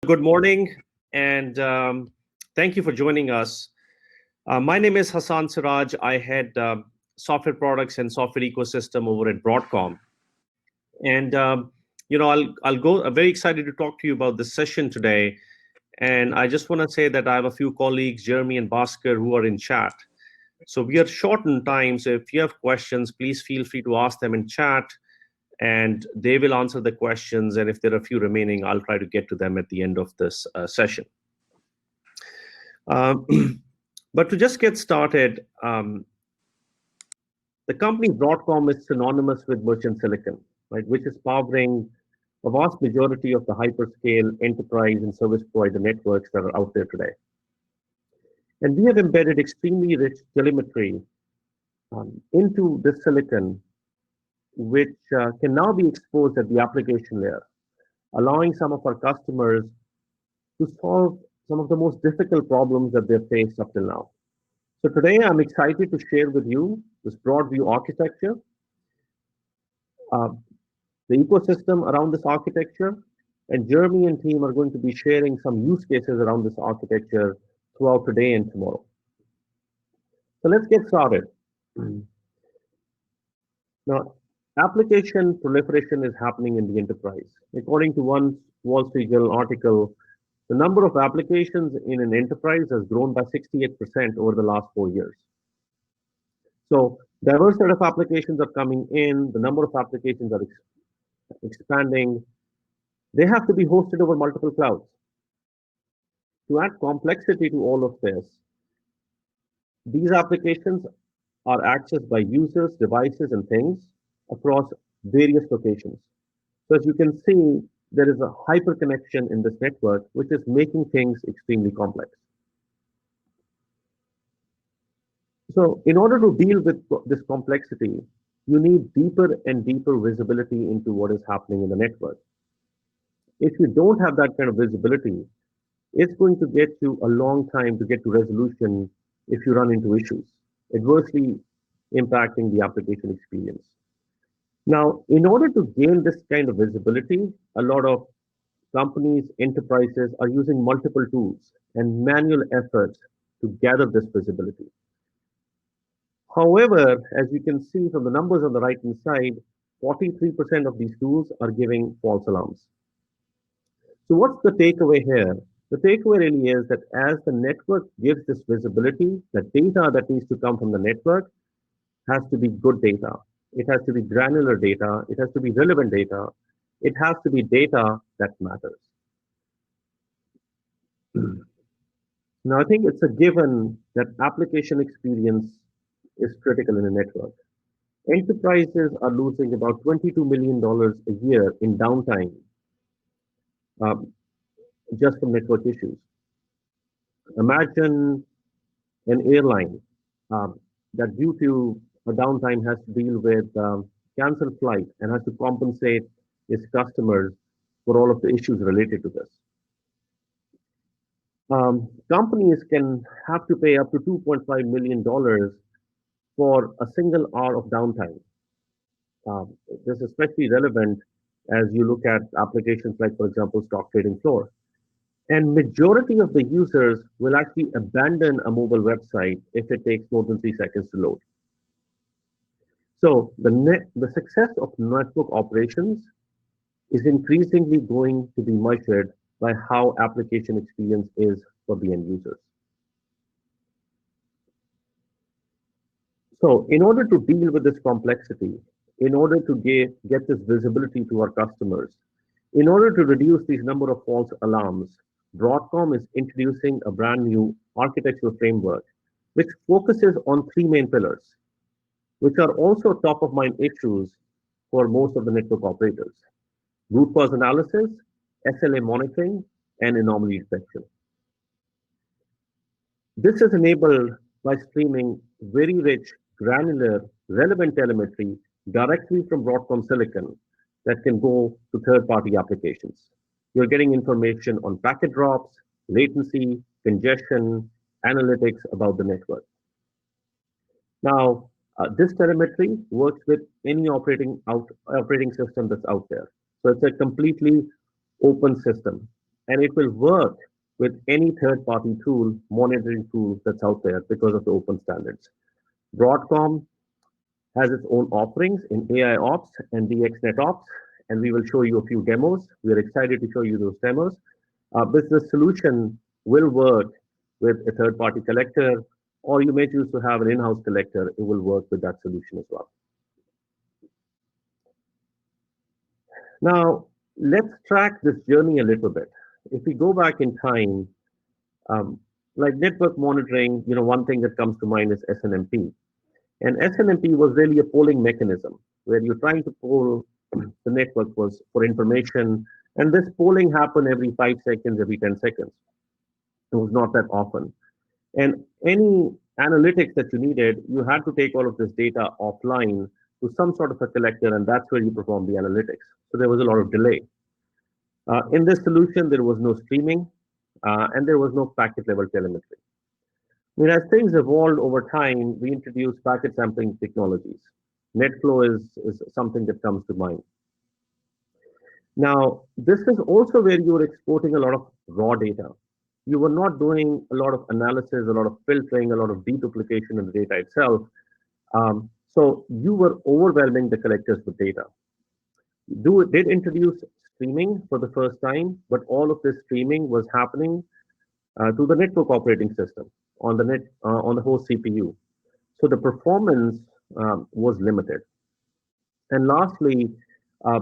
Good morning, and thank you for joining us. My name is Hassan Siraj. I head software products and software ecosystem over at Broadcom. And I'll go. I'm very excited to talk to you about this session today. And I just want to say that I have a few colleagues, Jeremy and Bhaskar, who are in chat. So we are short on time. So if you have questions, please feel free to ask them in chat, and they will answer the questions. And if there are a few remaining, I'll try to get to them at the end of this session. But to just get started, the company Broadcom is synonymous with merchant silicon, right, which is powering a vast majority of the hyperscale enterprise and service provider networks that are out there today. And we have embedded extremely rich telemetry into this silicon, which can now be exposed at the application layer, allowing some of our customers to solve some of the most difficult problems that they've faced up till now. So today, I'm excited to share with you this broad view architecture, the ecosystem around this architecture, and Jeremy and team are going to be sharing some use cases around this architecture throughout today and tomorrow. So let's get started. Now, application proliferation is happening in the enterprise. According to one Wall Street Journal article, the number of applications in an enterprise has grown by 68% over the last 4 years. So diverse set of applications are coming in, the number of applications are expanding. They have to be hosted over multiple clouds. To add complexity to all of this, these applications are accessed by users, devices, and things across various locations. So as you can see, there is a hyperconnection in this network, which is making things extremely complex. So in order to deal with this complexity, you need deeper and deeper visibility into what is happening in the network. If you don't have that kind of visibility, it's going to get you a long time to get to resolution if you run into issues, adversely impacting the application experience. Now, in order to gain this kind of visibility, a lot of companies, enterprises are using multiple tools and manual efforts to gather this visibility. However, as you can see from the numbers on the right-hand side, 43% of these tools are giving false alarms. So what's the takeaway here? The takeaway really is that as the network gives this visibility, the data that needs to come from the network has to be good data. It has to be granular data. It has to be relevant data. It has to be data that matters. Now, I think it's a given that application experience is critical in a network. Enterprises are losing about $22 million a year in downtime just from network issues. Imagine an airline that due to a downtime has to deal with canceled flight and has to compensate its customers for all of the issues related to this. Companies can have to pay up to $2.5 million for a single hour of downtime. This is especially relevant as you look at applications like, for example, stock trading floor. And majority of the users will actually abandon a mobile website if it takes more than 3 seconds to load. So the success of network operations is increasingly going to be measured by how application experience is for the end users. So in order to deal with this complexity, in order to get this visibility to our customers, in order to reduce these number of false alarms, Broadcom is introducing a brand new architectural framework which focuses on 3 main pillars, which are also top of mind issues for most of the network operators: root cause analysis, SLA monitoring, and anomaly detection. This is enabled by streaming very rich, granular, relevant telemetry directly from Broadcom silicon that can go to third-party applications. You're getting information on packet drops, latency, congestion, analytics about the network. Now, this telemetry works with any operating system that's out there. So it's a completely open system. and it will work with any third-party tool, monitoring tool that's out there because of the open standards. Broadcom has its own offerings in AI Ops and DXNet Ops, and we will show you a few demos. We're excited to show you those demos. But solution will work with a third-party collector, or you may choose to have an in-house collector. It will work with that solution as well. Now, let's track this journey a little bit. If we go back in time, um, like network monitoring, one thing that comes to mind is Snmp. And Snmp was really a polling mechanism where you're trying to poll the network was for information. And this polling happened every 5 seconds, every 10 seconds. It was not that often. And any analytics that you needed, you had to take all of this data offline to some sort of a collector, and that's where you perform the analytics. So there was a lot of delay. In this solution, there was no streaming, and there was no packet level telemetry. I mean, as things evolved over time, we introduced packet sampling technologies. NetFlow is something that comes to mind. Now, this is also where you were exporting a lot of raw data. You were not doing a lot of analysis, a lot of filtering, a lot of deduplication in the data itself. So you were overwhelming the collectors with data. Did introduce streaming for the first time, but all of this streaming was happening to the network operating system on the host CPU. So the performance was limited. And lastly, uh,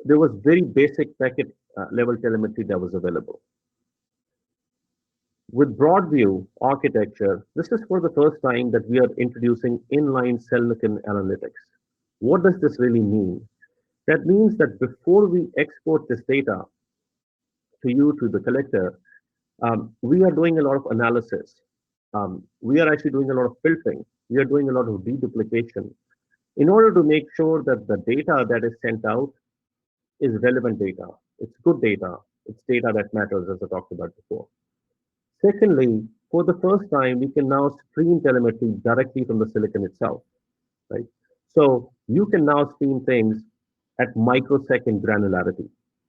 there was very basic packet level telemetry that was available. With Broadview architecture, this is for the first time that we are introducing inline silicon analytics. What does this really mean? That means that before we export this data to you, to the collector, we are doing a lot of analysis. We are actually doing a lot of filtering. We are doing a lot of deduplication in order to make sure that the data that is sent out is relevant data. It's good data. It's data that matters, as I talked about before. Secondly, for the first time, we can now stream telemetry directly from the silicon itself, right? So you can now stream things at microsecond granularity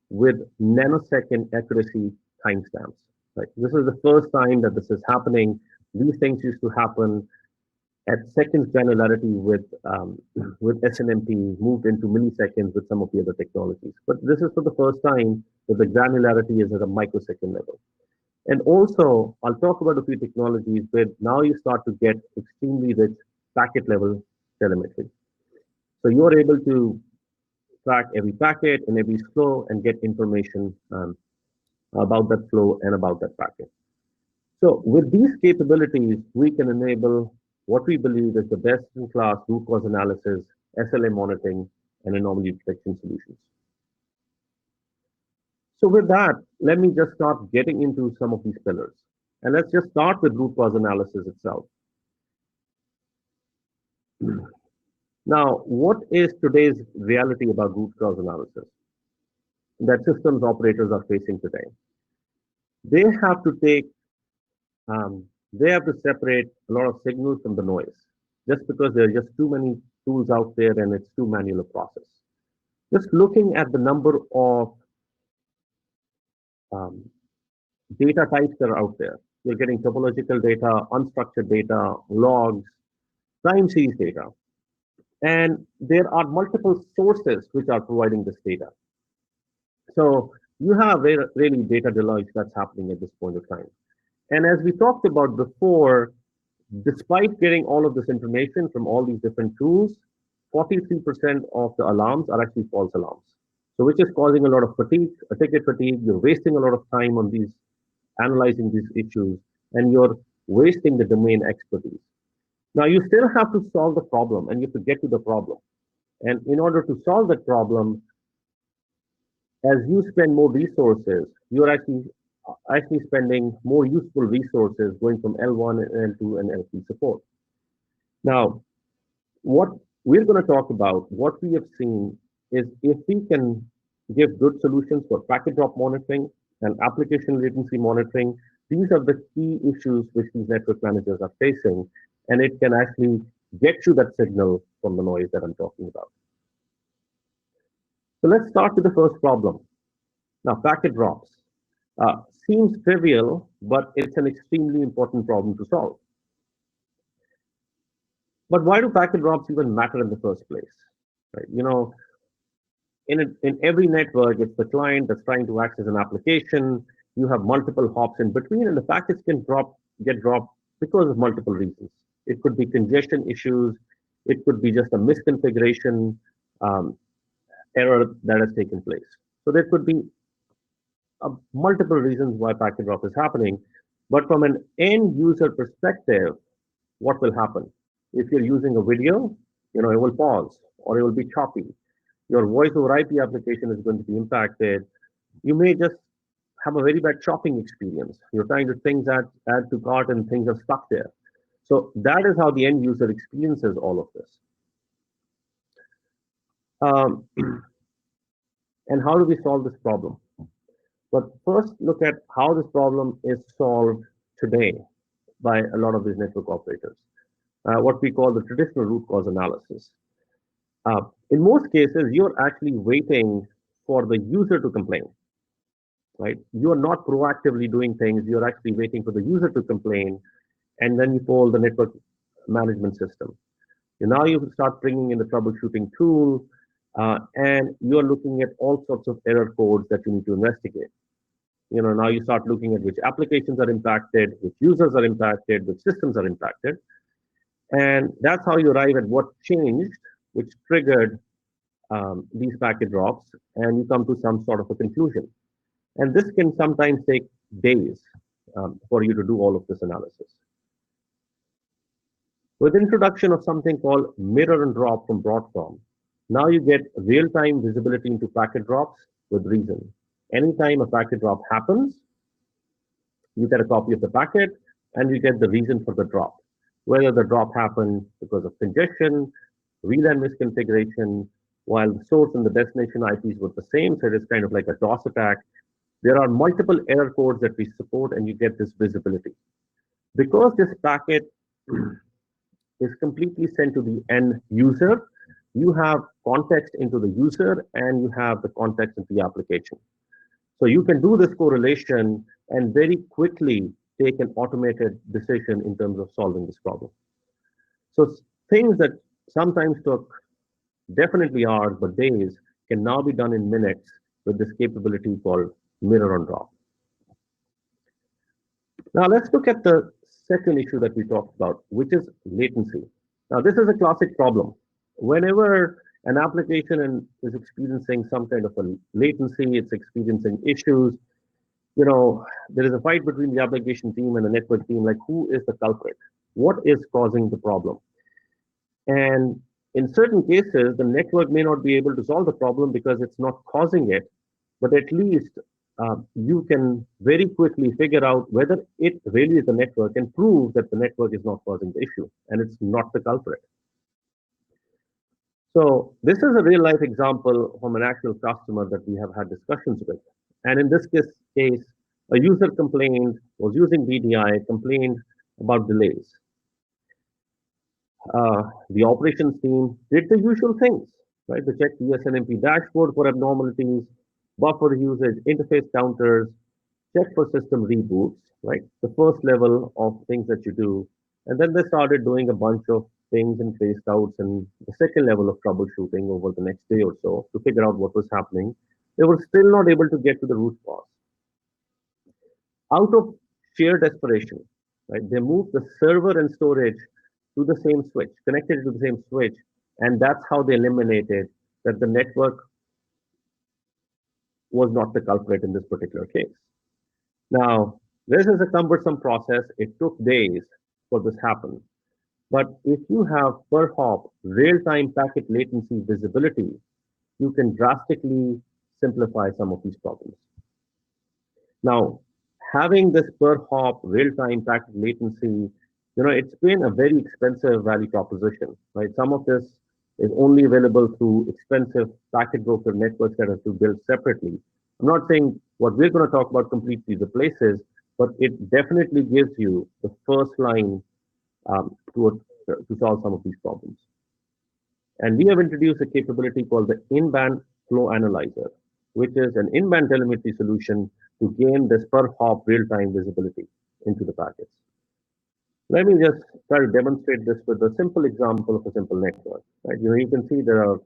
with nanosecond accuracy timestamps, right? This is the first time that this is happening. These things used to happen at seconds granularity with Snmp, moved into milliseconds with some of the other technologies. But this is for the first time that the granularity is at a microsecond level. And also, I'll talk about a few technologies where now you start to get extremely rich packet level telemetry. So you're able to track every packet and every flow and get information about that flow and about that packet. So with these capabilities, we can enable what we believe is the best-in-class root cause analysis, SLA monitoring, and anomaly detection solutions. So with that, let me just start getting into some of these pillars. And let's just start with root cause analysis itself. Now, what is today's reality about root cause analysis that systems operators are facing today? They have to take, they have to separate a lot of signals from the noise, just because there are just too many tools out there and it's too manual a process. Just looking at the number of data types that are out there. You're getting topological data, unstructured data, logs, time series data. And there are multiple sources which are providing this data. So you have really data deluge that's happening at this point of time. And as we talked about before, despite getting all of this information from all these different tools, 43% of the alarms are actually false alarms. So which is causing a lot of fatigue, a ticket fatigue. You're wasting a lot of time on these, analyzing these issues, and you're wasting the domain expertise. Now you still have to solve the problem and you have to get to the problem. And in order to solve that problem, as you spend more resources, you're actually spending more useful resources going from L1 and L2 and L3 support. Now, what we're going to talk about, what we have seen is if we can give good solutions for packet drop monitoring and application latency monitoring, these are the key issues which these network managers are facing, and it can actually get you that signal from the noise that I'm talking about. So let's start with the first problem. Now, packet drops. Seems trivial, but it's an extremely important problem to solve. But why do packet drops even matter in the first place? Right? In every network, it's the client that's trying to access an application. You have multiple hops in between, and the packets can get dropped because of multiple reasons. It could be congestion issues. It could be just a misconfiguration um, error that has taken place. So there could be multiple reasons why packet drop is happening. But from an end user perspective, what will happen? If you're using a video, it will pause or it will be choppy. Your voice over IP application is going to be impacted. You may just have a very bad shopping experience. You're trying to things add to cart and things are stuck there. So that is how the end user experiences all of this. Um, and how do we solve this problem? But first, look at how this problem is solved today by a lot of these network operators, what we call the traditional root cause analysis. In most cases, you're actually waiting for the user to complain, right? You're not proactively doing things. You're actually waiting for the user to complain, and then you call the network management system. And now you start bringing in the troubleshooting tool, and you're looking at all sorts of error codes that you need to investigate. Now you start looking at which applications are impacted, which users are impacted, which systems are impacted. And that's how you arrive at what changed, which triggered these packet drops, and you come to some sort of a conclusion. And this can sometimes take days for you to do all of this analysis. With introduction of something called mirror and drop from Broadcom, now you get real-time visibility into packet drops with reason. Anytime a packet drop happens, you get a copy of the packet and you get the reason for the drop. Whether the drop happened because of congestion, VLAN misconfiguration, while the source and the destination IPs were the same, so it is kind of like a DOS attack. There are multiple error codes that we support, and you get this visibility. Because this packet is completely sent to the end user, you have context into the user and you have the context into the application. So you can do this correlation and very quickly take an automated decision in terms of solving this problem. So things that sometimes took definitely hours, but days, can now be done in minutes with this capability called mirror on drop. Now let's look at the second issue that we talked about, which is latency. Now this is a classic problem. Whenever an application is experiencing some kind of a latency, it's experiencing issues, there is a fight between the application team and the network team, like who is the culprit? What is causing the problem? And in certain cases, the network may not be able to solve the problem because it's not causing it, but at least you can very quickly figure out whether it really is the network and prove that the network is not causing the issue and it's not the culprit. So this is a real life example from an actual customer that we have had discussions with. And in this case, a user complained, was using BDI, complained about delays. The operations team did the usual things, right? They checked the Snmp dashboard for abnormalities, buffer usage, interface counters, check for system reboots, right? The first level of things that you do. And then they started doing a bunch of things and phased outs and the second level of troubleshooting over the next day or so to figure out what was happening. They were still not able to get to the root cause. Out of sheer desperation, right? They moved the server and storage to the same switch, connected to the same switch, and that's how they eliminated that the network was not the culprit in this particular case. Now, this is a cumbersome process. It took days for this happen. But if you have per hop real-time packet latency visibility, you can drastically simplify some of these problems. Now, having this per hop real-time packet latency, it's been a very expensive value proposition, right? Some of this is only available through expensive packet broker networks that have to build separately. I'm not saying what we're going to talk about completely replaces, but it definitely gives you the first line to solve some of these problems. And we have introduced a capability called the in-band flow analyzer, which is an in-band telemetry solution to gain this per hop real-time visibility into the packets. Let me just try to demonstrate this with a simple example of a simple network. Right? You can see there are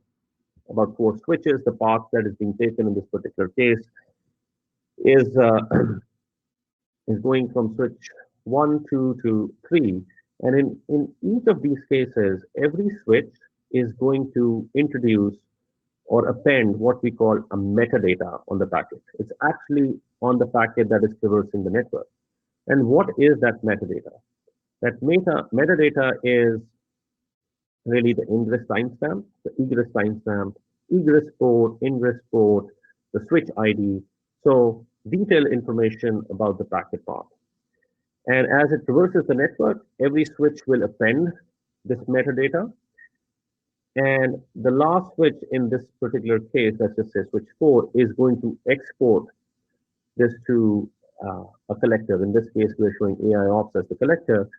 about 4 switches. The path that is being taken in this particular case is is going from switch 1, 2 to 3. And in each of these cases, every switch is going to introduce or append what we call a metadata on the packet. It's actually on the packet that is traversing the network. And what is that metadata? That metadata is really the ingress timestamp, the egress timestamp, egress port, ingress port, the switch ID. So detailed information about the packet path. And as it traverses the network, every switch will append this metadata. And the last switch in this particular case, let's just say switch 4, is going to export this to a collector. In this case, we're showing AI ops as the collector.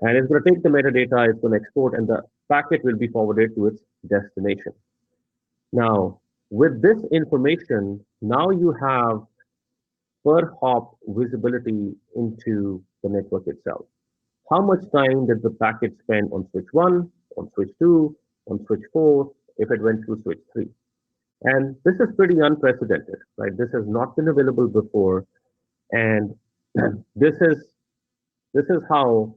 And it's going to take the metadata, it's going to export, and the packet will be forwarded to its destination. Now, with this information, now you have per hop visibility into the network itself. How much time did the packet spend on switch 1, on switch 2, on switch 4, if it went through switch 3? And this is pretty unprecedented, right? This has not been available before. And this is how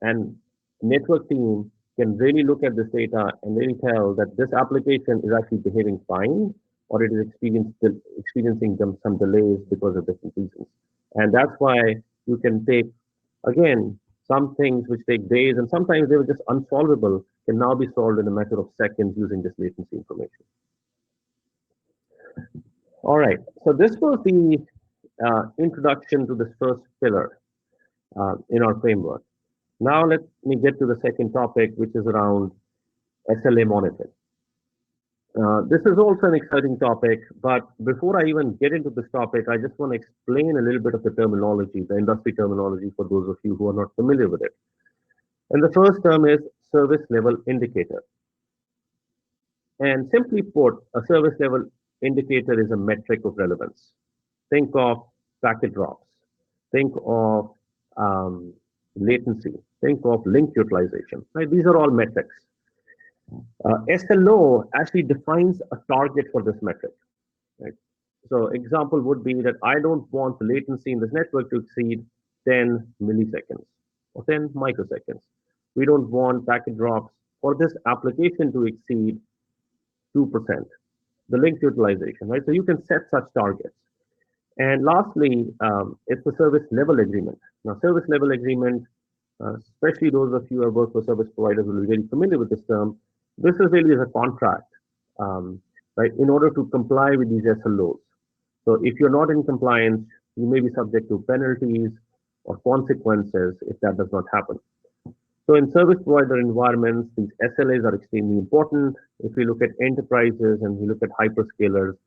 an network team can really look at this data and really tell that this application is actually behaving fine, or it is experiencing some delays because of different reasons. And that's why you can take, again, some things which take days, and sometimes they were just unsolvable, can now be solved in a matter of seconds using this latency information. All right, so this was the introduction to this first pillar in our framework. Now let me get to the second topic, which is around SLA monitoring. This is also an exciting topic, but before I even get into this topic, I just want to explain a little bit of the terminology, the industry terminology, for those of you who are not familiar with it. And the first term is service level indicator. And simply put, a service level indicator is a metric of relevance. Think of packet drops. Think of latency. Think of link utilization. Right? These are all metrics. SLO actually defines a target for this metric. Right? So example would be that I don't want the latency in this network to exceed 10 milliseconds or 10 microseconds. We don't want packet drops for this application to exceed 2%. The link utilization, right? So you can set such targets. And lastly, it's the service level agreement. Now, service level agreement, especially those of you who have worked for service providers will be very familiar with this term. This is really a contract, right, in order to comply with these SLOs. So if you're not in compliance, you may be subject to penalties or consequences if that does not happen. So in service provider environments, these SLAs are extremely important. If we look at enterprises and we look at hyperscalers,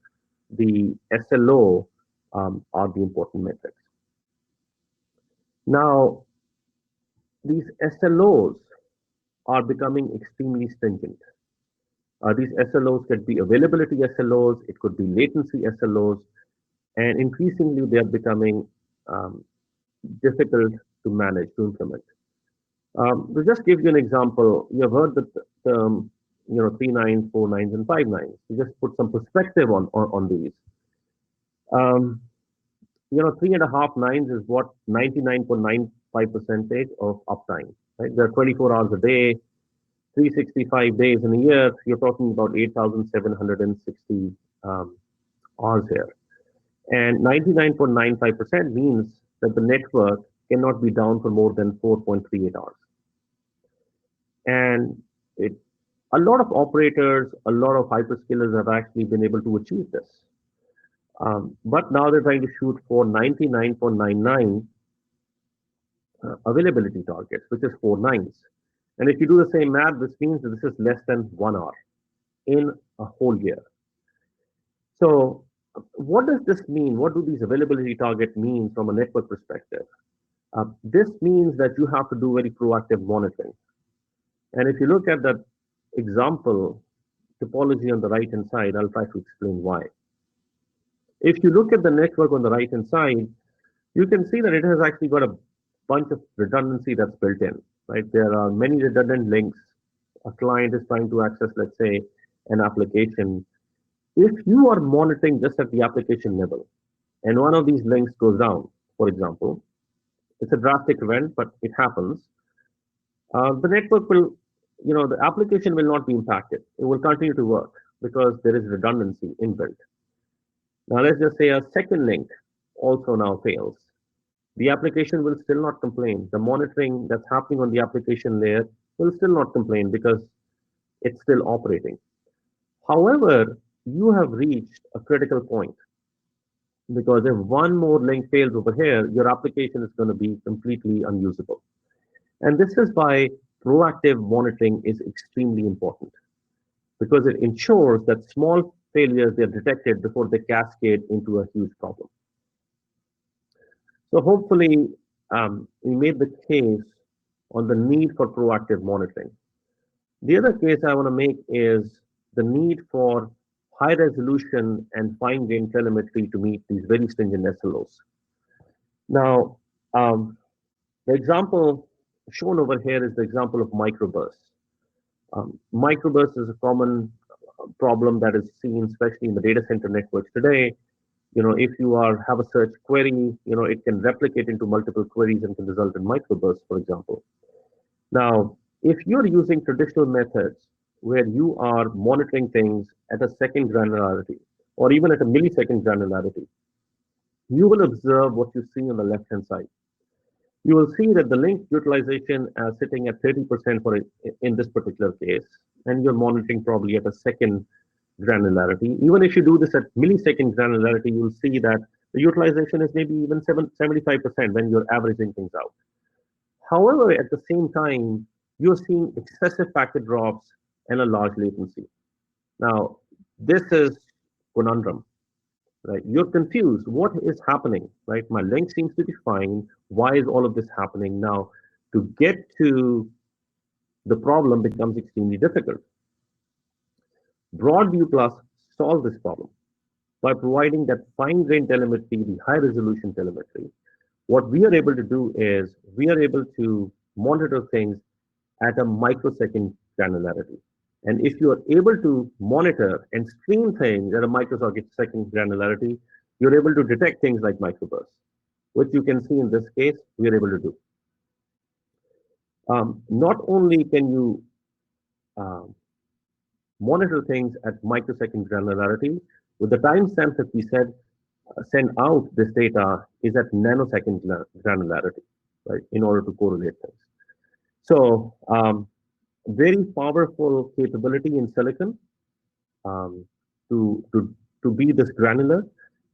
the SLO are the important metrics. Now, these SLOs are becoming extremely stringent. These SLOs could be availability SLOs, it could be latency SLOs, and increasingly they are becoming difficult to manage, to implement. To just give you an example, you have heard the term, 3 nines, 4 nines, and 5 nines. To just put some perspective on these. 3.5 nines is what 99.95% of uptime. Right? There are 24 hours a day, 365 days in a year. You're talking about 8,760 hours here. And 99.95% means that the network cannot be down for more than 4.38 hours. And a lot of operators, a lot of hyperscalers have actually been able to achieve this. But now they're trying to shoot for 99.99 availability targets, which is 4 nines. And if you do the same math, this means that this is less than 1 hour in a whole year. So what does this mean? What do these availability targets mean from a network perspective? This means that you have to do very proactive monitoring. And if you look at that example topology on the right-hand side, I'll try to explain why. If you look at the network on the right-hand side, you can see that it has actually got a bunch of redundancy that's built in, right? There are many redundant links. A client is trying to access, let's say, an application. If you are monitoring just at the application level, and one of these links goes down, for example, it's a drastic event, but it happens. The network will, the application will not be impacted. It will continue to work because there is redundancy inbuilt. Now, let's just say a second link also now fails. The application will still not complain. The monitoring that's happening on the application layer will still not complain because it's still operating. However, you have reached a critical point because if one more link fails over here, your application is going to be completely unusable. And this is why proactive monitoring is extremely important because it ensures that small failures are detected before they cascade into a huge problem. So hopefully, we made the case on the need for proactive monitoring. The other case I want to make is the need for high resolution and fine-grained telemetry to meet these very stringent SLOs. Now, the example shown over here is the example of microbursts. Microbursts is a common problem that is seen, especially in the data center networks today. If you have a search query, it can replicate into multiple queries and can result in microbursts, for example. Now, if you're using traditional methods where you are monitoring things at a second granularity or even at a millisecond granularity, you will observe what you see on the left-hand side. You will see that the link utilization is sitting at 30% for in this particular case, and you're monitoring probably at a second granularity. Even if you do this at millisecond granularity, you'll see that the utilization is maybe even 75% when you're averaging things out. However, at the same time, you're seeing excessive packet drops and a large latency. Now, this is conundrum, right? You're confused. What is happening, right? My link seems to be fine. Why is all of this happening? Now, to get to the problem becomes extremely difficult. Broadview Plus solves this problem by providing that fine-grained telemetry, the high-resolution telemetry. What we are able to do is we are able to monitor things at a microsecond granularity. And if you are able to monitor and stream things at a microsecond granularity, you're able to detect things like microbursts, which you can see in this case, we are able to do. Not only can you monitor things at microsecond granularity, with the timestamp that we said, send out this data is at nanosecond granularity, right, in order to correlate things. So, very powerful capability in silicon to be this granular.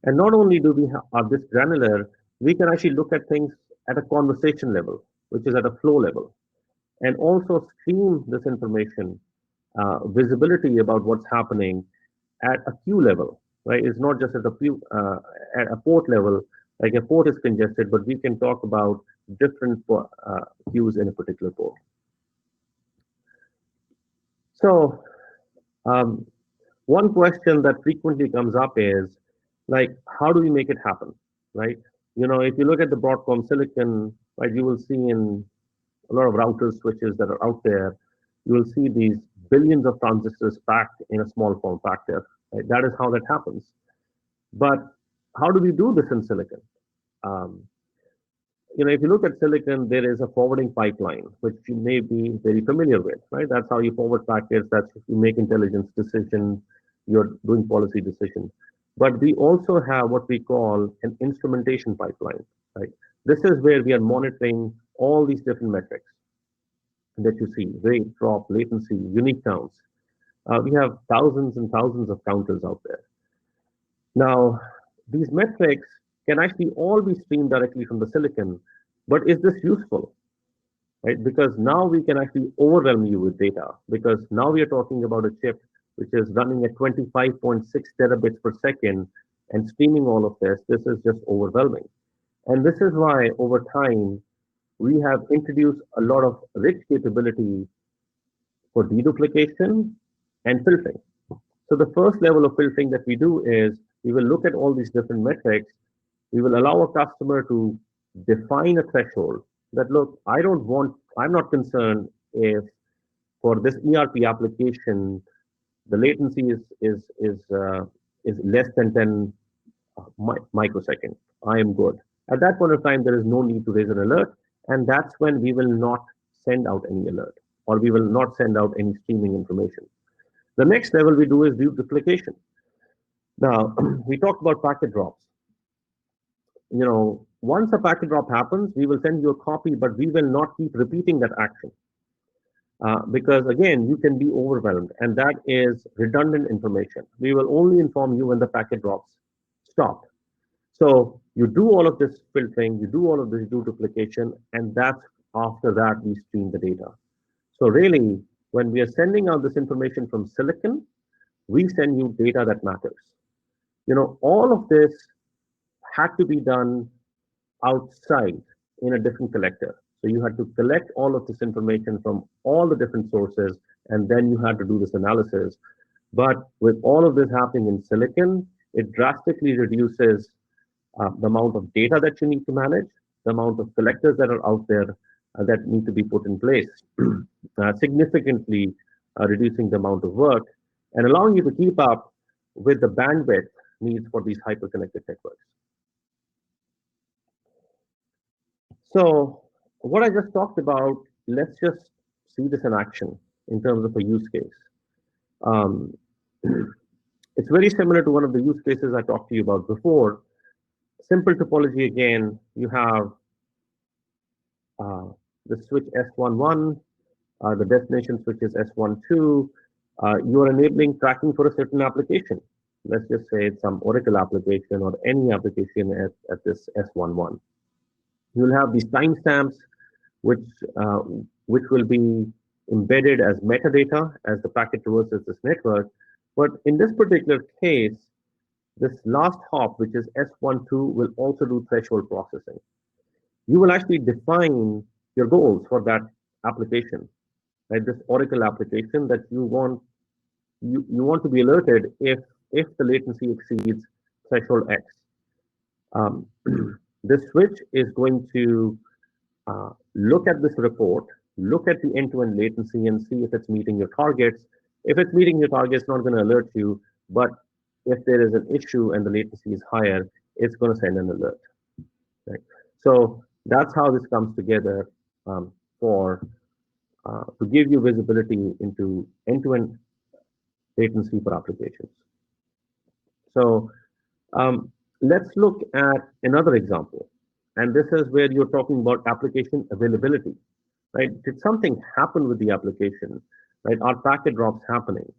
And not only do we are this granular, we can actually look at things at a conversation level, which is at a flow level, and also stream this information, visibility about what's happening at a queue level, right? It's not just at a port level, like a port is congested, but we can talk about different queues in a particular port. So, one question that frequently comes up is, like, how do we make it happen, right? If you look at the Broadcom silicon, right, you will see in a lot of routers, switches that are out there, you will see these billions of transistors packed in a small form factor. Right? That is how that happens. But how do we do this in silicon? If you look at silicon, there is a forwarding pipeline, which you may be very familiar with, right? That's how you forward packets. That's how you make intelligence decisions. You're doing policy decisions. But we also have what we call an instrumentation pipeline, right? This is where we are monitoring all these different metrics that you see: rate, drop, latency, unique counts. We have thousands and thousands of counters out there. Now, these metrics can actually all be streamed directly from the silicon, but is this useful? Right? Because now we can actually overwhelm you with data, because now we are talking about a chip which is running at 25.6 terabits per second and streaming all of this. This is just overwhelming. And this is why over time, we have introduced a lot of rich capability for deduplication and filtering. So the first level of filtering that we do is we will look at all these different metrics. We will allow a customer to define a threshold that, look, I'm not concerned if for this ERP application, the latency is less than 10 microseconds. I am good. At that point of time, there is no need to raise an alert, and that's when we will not send out any alert, or we will not send out any streaming information. The next level we do is deduplication. Now, we talked about packet drops. Once a packet drop happens, we will send you a copy, but we will not keep repeating that action. Because again, you can be overwhelmed, and that is redundant information. We will only inform you when the packet drops stop. So you do all of this filtering, you do all of this deduplication, and that's after that we stream the data. So really, when we are sending out this information from silicon, we send you data that matters. All of this had to be done outside in a different collector. So you had to collect all of this information from all the different sources, and then you had to do this analysis. But with all of this happening in silicon, it drastically reduces the amount of data that you need to manage, the amount of collectors that are out there that need to be put in place, significantly reducing the amount of work and allowing you to keep up with the bandwidth needs for these hyper-connected networks. So what I just talked about, let's just see this in action in terms of a use case. It's very similar to one of the use cases I talked to you about before. Simple topology again, you have the switch S11, the destination switch is S12. You are enabling tracking for a certain application. Let's just say it's some Oracle application or any application at this S11. You'll have these timestamps, which will be embedded as metadata as the packet traverses this network. But in this particular case, this last hop, which is S12, will also do threshold processing. You will actually define your goals for that application, right? This Oracle application that you want to be alerted if the latency exceeds threshold X. This switch is going to look at this report, look at the end-to-end latency, and see if it's meeting your targets. If it's meeting your targets, it's not going to alert you, but if there is an issue and the latency is higher, it's going to send an alert. Right? So that's how this comes together to give you visibility into end-to-end latency for applications. So let's look at another example. And this is where you're talking about application availability, right? Did something happen with the application, right? Are packet drops happening?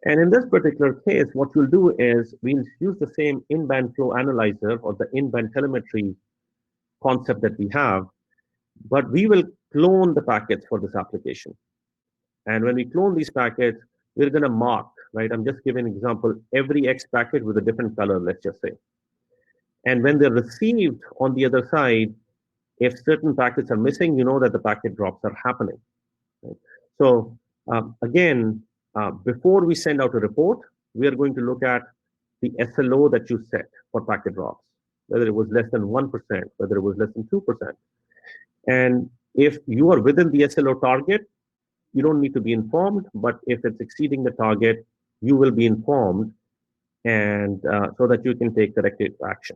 And in this particular case, what we'll do is we'll use the same in-band flow analyzer or the in-band telemetry concept that we have, but we will clone the packets for this application. And when we clone these packets, we're going to mark, right? I'm just giving an example, every X packet with a different color, let's just say. And when they're received on the other side, if certain packets are missing, you know that the packet drops are happening. Right? So again, before we send out a report, we are going to look at the SLO that you set for packet drops, whether it was less than 1%, whether it was less than 2%. And if you are within the SLO target, you don't need to be informed, but if it's exceeding the target, you will be informed, and so that you can take corrective action.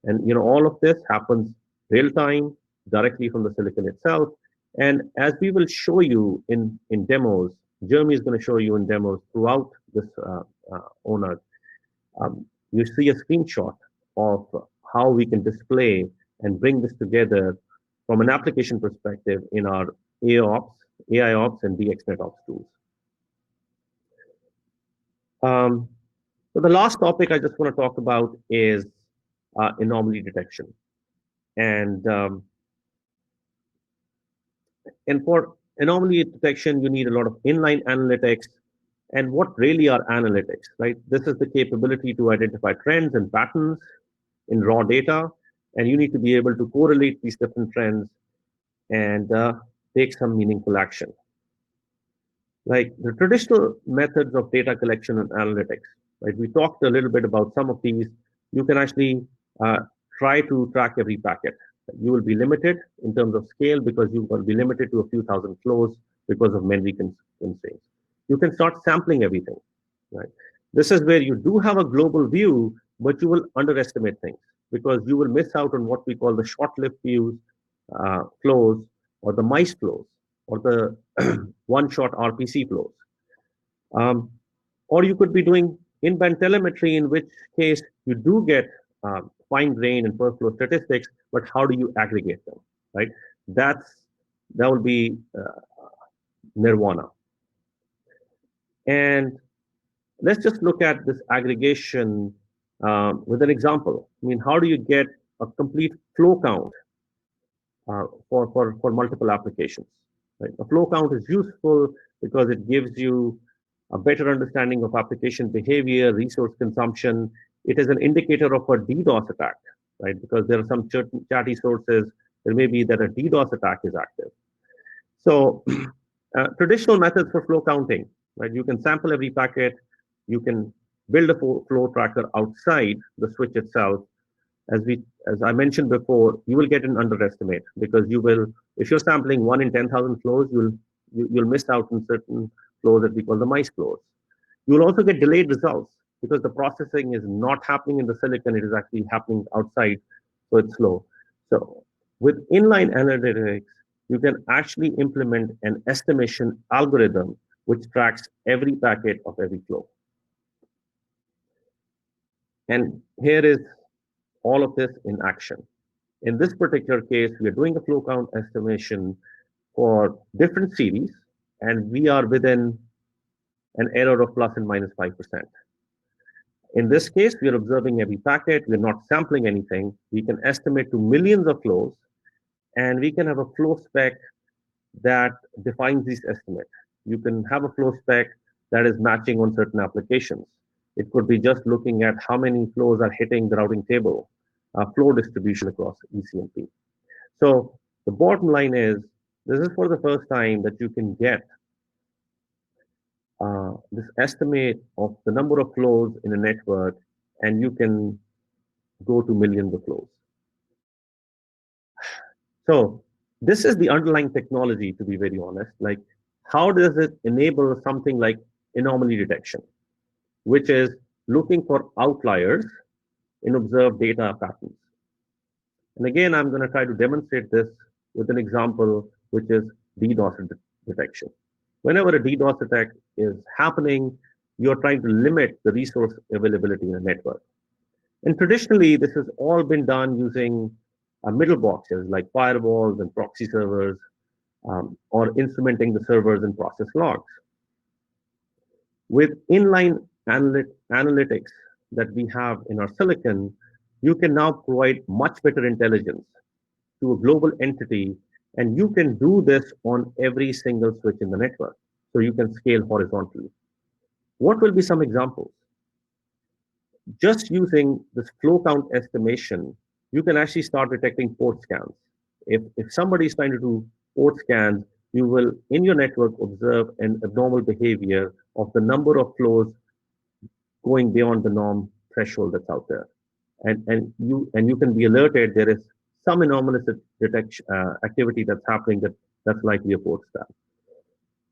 And all of this happens real time, directly from the silicon itself. And as we will show you in demos, Jeremy is going to show you in demos throughout this ONUG. You see a screenshot of how we can display and bring this together from an application perspective in our AIOps, and DXNetOps tools. So the last topic I just want to talk about is anomaly detection. And for anomaly detection, you need a lot of inline analytics. And what really are analytics, right? This is the capability to identify trends and patterns in raw data, and you need to be able to correlate these different trends and take some meaningful action. like the traditional methods of data collection and analytics, right? We talked a little bit about some of these. You can actually uh, try to track every packet. You will be limited in terms of scale because you will be limited to a few thousand flows because of memory constraints. You can start sampling everything, right? This is where you do have a global view, but you will underestimate things because you will miss out on what we call the short-lived views, flows, or the mice flows, or the one-shot RPC flows. Um, or you could be doing in-band telemetry, in which case you do get fine-grained and per flow statistics, but how do you aggregate them, right? That's that will be nirvana. And let's just look at this aggregation with an example. I mean, how do you get a complete flow count for multiple applications? Right? A flow count is useful because it gives you a better understanding of application behavior, resource consumption. It is an indicator of a DDoS attack, right? Because there are some chatty sources. There may be that a DDoS attack is active. So traditional methods for flow counting, right? You can sample every packet. You can build a flow tracker outside the switch itself. As I mentioned before, you will get an underestimate because you will, if you're sampling 1 in 10,000 flows, you'll miss out on certain flows that we call the mice flows. You will also get delayed results because the processing is not happening in the silicon; it is actually happening outside, so it's slow. So with inline analytics, you can actually implement an estimation algorithm which tracks every packet of every flow. And here is all of this in action. In this particular case, we are doing a flow count estimation for different series, and we are within an error of plus and minus 5%. In this case, we are observing every packet. We're not sampling anything. We can estimate to millions of flows, and we can have a flow spec that defines these estimates. You can have a flow spec that is matching on certain applications. It could be just looking at how many flows are hitting the routing table, flow distribution across ECMP. So the bottom line is, this is for the first time that you can get this estimate of the number of flows in a network, and you can go to millions of flows. So this is the underlying technology, to be very honest. Like, how does it enable something like anomaly detection, which is looking for outliers in observed data patterns? And again, I'm going to try to demonstrate this with an example, which is DDoS detection. Whenever a DDoS attack is happening, you're trying to limit the resource availability in a network. And traditionally, this has all been done using middle boxes like firewalls and proxy servers, or instrumenting the servers and process logs. With inline analytics that we have in our silicon, you can now provide much better intelligence to a global entity, and you can do this on every single switch in the network. So you can scale horizontally. What will be some examples? Just using this flow count estimation, you can actually start detecting port scans. If somebody is trying to do port scans, you will, in your network, observe an abnormal behavior of the number of flows going beyond the norm threshold that's out there. And you can be alerted there is some anomalous detection activity that's happening that's likely a port scan.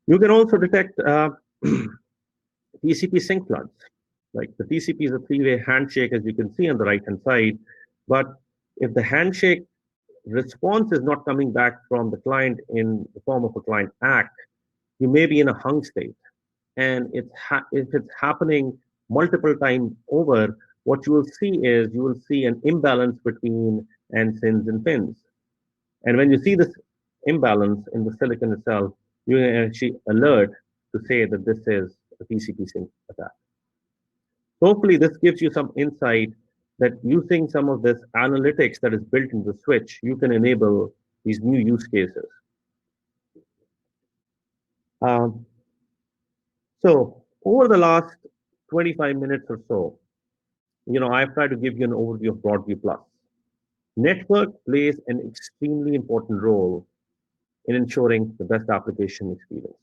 You can also detect TCP sync floods. Like the TCP is a three-way handshake, as you can see on the right-hand side. But if the handshake response is not coming back from the client in the form of a client ACK, you may be in a hung state. And if it's happening multiple times over, what you will see is you will see an imbalance between SYNs and FINs. And when you see this imbalance in the silicon itself, you actually alert to say that this is a TCP sync attack. Hopefully, this gives you some insight that using some of this analytics that is built into the switch, you can enable these new use cases. So over the last 25 minutes or so, I've tried to give you an overview of Broadview Plus. Network plays an extremely important role in ensuring the best application experience.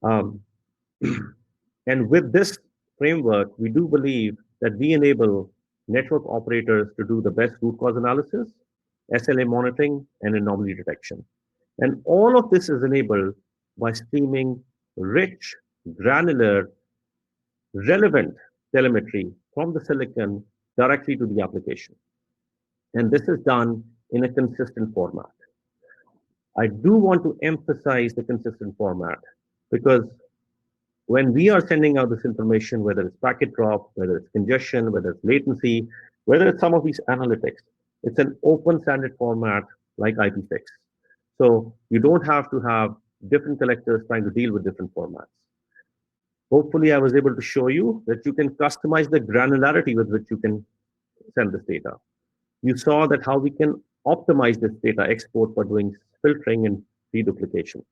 Um, and with this framework, we do believe that we enable network operators to do the best root cause analysis, SLA monitoring, and anomaly detection. And all of this is enabled by streaming rich, granular, relevant telemetry from the silicon directly to the application. And this is done in a consistent format. I do want to emphasize the consistent format because when we are sending out this information, whether it's packet drop, whether it's congestion, whether it's latency, whether it's some of these analytics, it's an open standard format like IPFix. So you don't have to have different collectors trying to deal with different formats. Hopefully, I was able to show you that you can customize the granularity with which you can send this data. You saw that how we can optimize this data export for doing filtering and deduplication.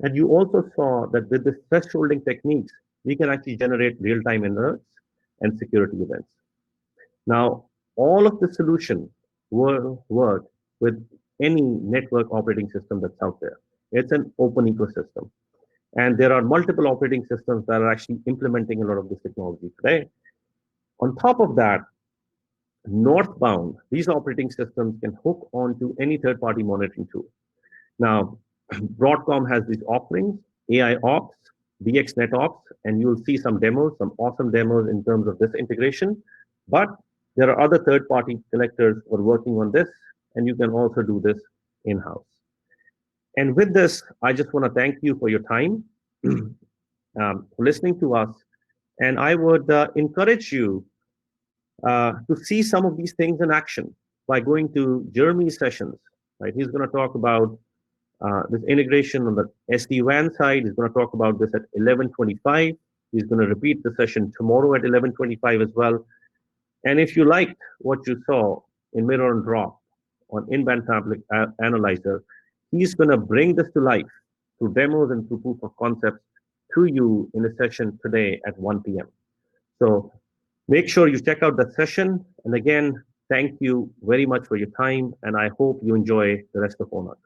And you also saw that with the thresholding techniques, we can actually generate real-time alerts and security events. Now, all of the solution will work with any network operating system that's out there. It's an open ecosystem. And there are multiple operating systems that are actually implementing a lot of this technology today. On top of that, northbound, these operating systems can hook onto any third-party monitoring tool. Now, Broadcom has these offerings, AI Ops, DXNet Ops, and you'll see some demos, some awesome demos in terms of this integration. But there are other third-party collectors who are working on this, and you can also do this in-house. And with this, I just want to thank you for your time, for listening to us. And I would encourage you to see some of these things in action by going to Jeremy's sessions. Right? He's going to talk about this integration on the SD-WAN side. He's going to talk about this at 11:25. He's going to repeat the session tomorrow at 11:25 as well. And if you liked what you saw in Mirror and Drop on in-band fabric analyzer, he's going to bring this to life through demos and through proof of concepts to you in a session today at 1 p.m. So make sure you check out that session. And again, thank you very much for your time. And I hope you enjoy the rest of ONUG.